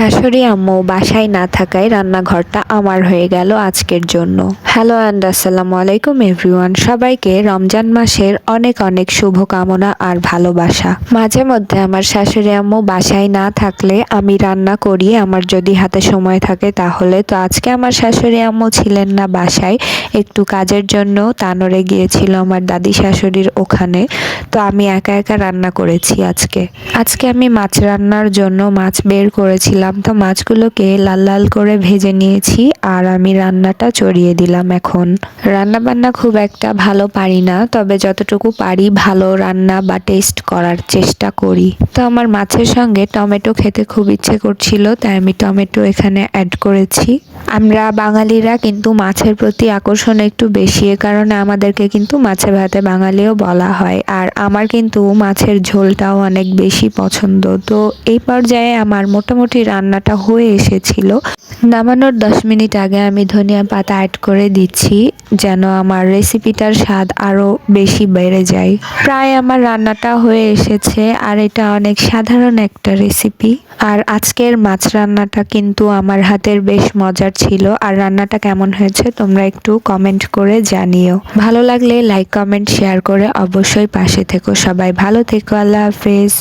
শাশুড়ি আম্মু বাসায় না থাকায় রান্নাঘরটা আমার হয়ে গেল আজকের জন্য। হ্যালো অ্যান্ড আসসালামু আলাইকুম এভরিওয়ান, সবাইকে রমজান মাসের অনেক অনেক শুভকামনা আর ভালোবাসা। মাঝে মধ্যে আমার শাশুড়ি আম্মু বাসায় না থাকলে আমি রান্না করি, আমার যদি হাতে সময় থাকে তাহলে। তো আজকে আমার শাশুড়ি আম্মু ছিলেন না বাসায়, একটু কাজের জন্য তানোরে গিয়েছিল আমার দাদি শাশুড়ির ওখানে। তো আমি একা একা রান্না করেছি আজকে আমি মাছ রান্নার জন্য মাছ বের করেছিলাম। তো মাছগুলোকে লাল লাল করে ভেজে নিয়েছি আর আমি রান্নাটা চড়িয়ে দিলাম। এখন রান্না বান্না খুব একটা ভালো পারি না, তবে যতটুকু পারি ভালো রান্না বা টেস্ট করার চেষ্টা করি। তো আমার মাছের সঙ্গে টমেটো খেতে খুব ইচ্ছে করছিল, তাই আমি টমেটো এখানে অ্যাড করেছি। আমরা বাঙালিরা কিন্তু মাছের প্রতি আকর্ষণ একটু বেশি, এ কারণে আমাদেরকে কিন্তু মাছে ভাতে বাঙালিও বলা হয়। আর আমার কিন্তু মাছের ঝোলটাও অনেক বেশি পছন্দ। তো এই পর্যায়ে আমার মোটামুটি রান্নাটা হয়ে এসেছিল। নামানোর 10 মিনিট আগে আমি ধনিয়া পাতা অ্যাড করে দিচ্ছি, যেন আমার রেসিপিটার স্বাদ আরও বেশি বেড়ে যায়। প্রায় আমার রান্নাটা হয়ে এসেছে, আর এটা অনেক সাধারণ একটা রেসিপি। আর আজকের মাছ রান্নাটা কিন্তু আমার হাতের বেশ মজার ছিল। আর রান্নাটা কেমন হয়েছে তোমরা একটু কমেন্ট করে জানিও। ভালো লাগলে লাইক কমেন্ট শেয়ার করে অবশ্যই পাশে থেকো। সবাই ভালো থেকো। আল্লাহ হাফেজ।